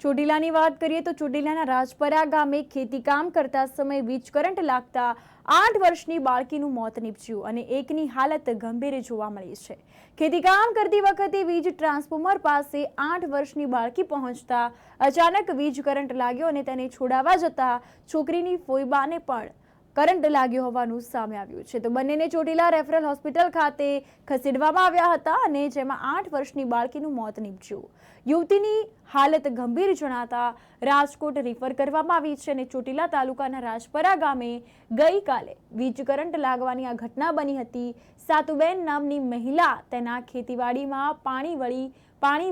ચોટીલાની વાત કરીએ તો ચોટીલાના રાજપરા ગામે ખેતીકામ કરતા સમયે વીજ કરંટ લાગતા 8 વર્ષની બાળકીનું મોત નીપજ્યું અને એકની હાલત ગંભીર જોવા મળી છે। ખેતીકામ કરતી વખતે વીજ ટ્રાન્સફોર્મર પાસે 8 વર્ષની બાળકી પહોંચતા અચાનક વીજ કરંટ લાગ્યો અને તેને છોડાવવા જતા છોકરીની ફોઈબાને પણ કરંટ લાગ્યો હોવાનું સામે આવ્યું છે। તો બંનેને ચોટીલા રેફરલ હોસ્પિટલ ખાતે ખસેડવામાં આવ્યા હતા અને જેમાં 8 વર્ષની બાળકીનું મોત નીપજ્યું। યુવતીની હાલત ગંભીર જણાતા રાજકોટ રિફર કરવામાં આવી છે અને ચોટીલા તાલુકાના રાજપરા ગામે ગઈકાલે વીજ કરંટ લાગવાની આ ઘટના બની હતી। સાતુબેન નામની મહિલા તેના ખેતીવાડીમાં પાણી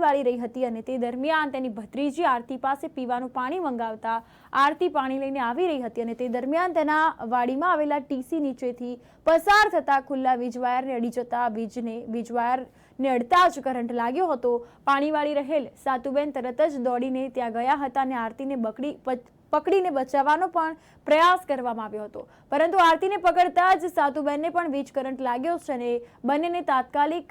વાળી રહી હતી અને તે દરમિયાન તેની ભત્રીજી આરતી પાસે પીવાનું પાણી મંગાવતા આરતી પાણી લઈને આવી રહી હતી અને તે દરમિયાન તેના વાડીમાં આવેલા ટીસી નીચેથી પસાર થતા ખુલ્લા વીજ વાયરને અડી જતા વીજ વાયરને અડતા જ કરંટ લાગ્યો હતો। પાણી વાળી રહેલ સાતુબેન તરત જ દોડીને ત્યાં ગયા હતા અને આરતીને પકડીને બચાવવાનો પણ પ્રયાસ કરવામાં આવ્યો હતો, પરંતુ આરતીને પકડતા જ સાતુબેનને પણ વીજ કરંટ લાગ્યો છે અને બંનેને તાત્કાલિક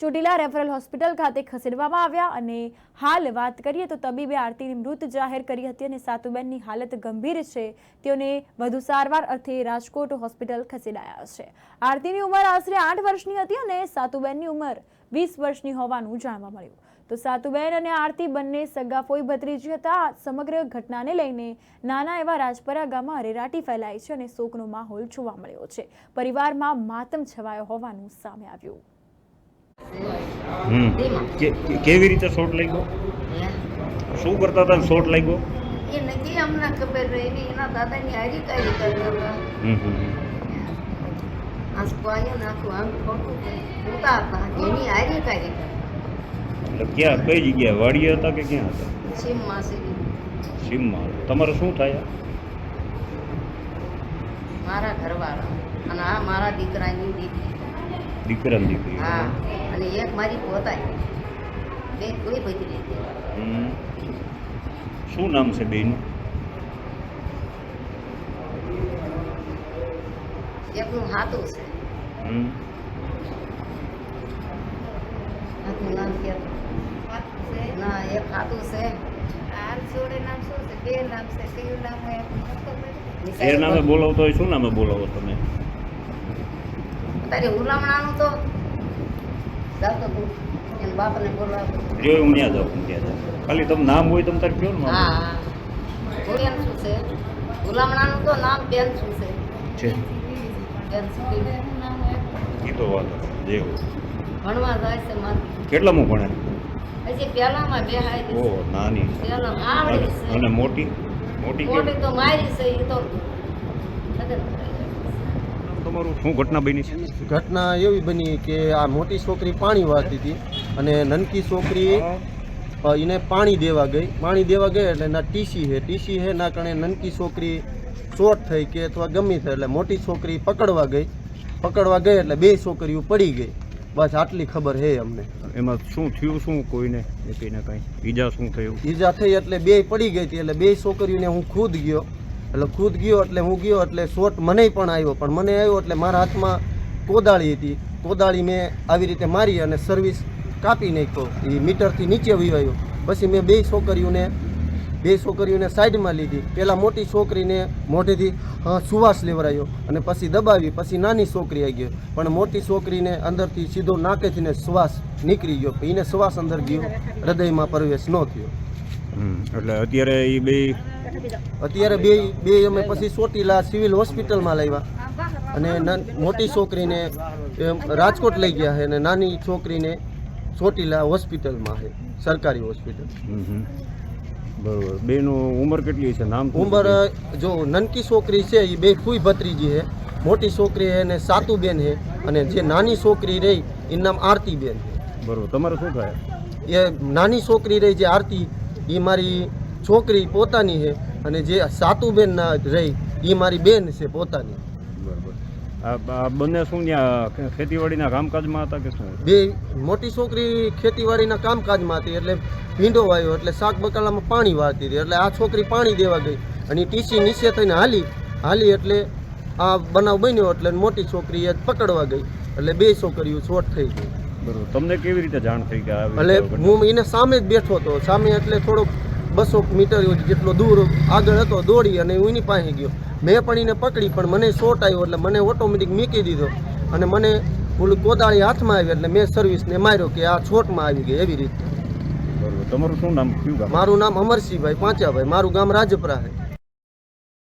ચોટીલા રેફરલ હોસ્પિટલ ખાતે ખસેડવામાં આવ્યા અને હાલ વાત કરીએ તો તબીબે આરતીને મૃત જાહેર કરી હતી અને સાતુબેનની હાલત ગંભીર છે। તેઓને વધુ સારવાર અર્થે રાજકોટ હોસ્પિટલ ખસેડાયા છે। આરતીની ઉંમર આશરે 8 વર્ષની હતી અને સાતુબેનની ઉંમર 20 વર્ષની હોવાનું જાણવા મળ્યું। તો સાતુબેન અને આરતી બંને સગા ફોઈ ભત્રીજી હતા। સમગ્ર ઘટનાને લઈને નાના એવા રાજપરા ગામમાં અરેરાટી ફેલાઈ છે અને શોકનો માહોલ જોવા મળ્યો છે। પરિવારમાં માતમ છવાયો હોવાનું સામે આવ્યું। કેવી રીતે શોટ લાગ્યો? શું કરતા હતા શોટ લાગ્યો? એ નથી અમને ખબર રહી, એના દાદાની હારી કાઢી કરતા આસપાયો નાખું આમ ખોટું પૂતા હતા એની હારી કાઢી એટલે ક્યાં કઈ જગ્યાએ વાડીએ હતા કે ક્યાં હતા? સીમમાં સીમમાં। તમારે શું થાય? મારા ઘરવાળા અને આ મારા દીકરાની દીકરી। દીકરાની દીકરી? હા, અને એક મારી પોતાની બે કોઈ બધી રીતે। શું નામ છે બેનું? એકનું હાથું છે, હાથું નામ કે ના એક હાથું છે, એ નામે બોલાવતો હોય શું નામે બોલાવો તમે? તારે હુલામણાનું તો દાતો એના બાપને બોલાવો જો હું ત્યાં જાઉં ખાલી તમે નામ હોય તમે તારે કયો ને? હા, બેન શું છે હુલામણાનું તો નામ બેન શું છે? બેન શું એ તો વાત જે ભણવા જાય છે મારી। કેટલામું ભણે? હજી પહેલામાં બેહાય છે। ઓહ, નાની। પહેલામાં આવડી છે અને મોટી? મોટી તો મારી છે એ તો તમારું શું ઘટના બની છે? ઘટના એવી બની કે આ મોટી છોકરી પાણી વાળતી હતી અને નનકી છોકરી એને પાણી દેવા ગઈ એટલે એના ટીસી હે ના કારણે નનકી છોકરી ચોટ થઈ કે અથવા ગમી થાય એટલે મોટી છોકરી પકડવા ગઈ એટલે બે છોકરીઓ પડી ગઈ। બસ આટલી ખબર હે અમને। એમાં શું થયું? શું કોઈને કઈને કાંઈ ઈજા શું થયું? ઈજા થઈ એટલે બે પડી ગઈ હતી એટલે બે છોકરીઓને હું ખુદ ગયો એટલે હું ગયો એટલે શોટ મને પણ આવ્યો, પણ મને આવ્યો એટલે મારા હાથમાં કોદાળી હતી, કોદાળી મેં આવી રીતે મારી અને સર્વિસ કાપી નાખ્યો, એ મીટરથી નીચે વિવાયો। પછી મેં બે છોકરીઓને સાઈડમાં લીધી, પહેલાં મોટી છોકરીને મોઢેથી સુવાસ લેવરાયો અને પછી દબાવી, પછી નાની છોકરી આવી ગયો, પણ મોટી છોકરીને અંદરથી સીધો નાકેથીને શ્વાસ નીકળી ગયો, એને શ્વાસ અંદર ગયો, હૃદયમાં પ્રવેશ ન થયો। એટલે અત્યારે બે અમે પછી ચોટીલા સિવિલ હોસ્પિટલમાં લાવ્યા અને મોટી છોકરીને રાજકોટ લઈ ગયા છે અને નાની છોકરીને ચોટીલા હોસ્પિટલમાં છે, સરકારી હોસ્પિટલ। બરોબર। બેનું ઉંમર કેટલી છે? નામ? ઉંમર જો નનકી છોકરી છે એ બે ફૂઈ ભત્રીજી છે, મોટી છોકરી છે ને સાતુબેન છે અને જે નાની છોકરી રહી એનું નામ આરતીબેન છે। બરોબર। તમારે શું થાય? એ નાની છોકરી રહી જે આરતી એ મારી છોકરી પોતાની છે અને જે સાતુબેન ના રહી એ મારી બેન છે પોતાની। બરાબર। આ બંને શું ત્યાં ખેતીવાડીના કામકાજમાં હતા કે શું? બે મોટી છોકરી ખેતીવાડીના કામકાજમાં હતી એટલે ભીંડો વાયો એટલે શાક બકાલામાં પાણી વાળતી હતી એટલે આ છોકરી પાણી દેવા ગઈ અને ટીસી નીચે થઈને હાલી એટલે આ બનાવ બન્યો એટલે મોટી છોકરી એ પકડવા ગઈ એટલે બે છોકરીઓ ચોટ થઈ ગઈ। બરોબર. તમને કેવી રીતે જાણ થઈ કે એટલે હું એને સામે જ બેઠો હતો, સામે એટલે થોડોક 200 મીટર જેટલો દૂર આગળ હતો, દોડી અને હું એની પાસે ગયો. મેં પણ એને પકડી, પણ મને શોટ આવ્યો એટલે મને ઓટોમેટિક મૂકી દીધો અને મને ઓલું કોદાળી હાથમાં આવી એટલે મેં સર્વિસને માર્યો કે આ છોટમાં આવી ગઈ એવી રીતે. બરોબર. તમારું શું નામ કયું ગામ? મારું નામ અમરસિંહભાઈ પાંચાભાઈ, મારું ગામ રાજપરા છે.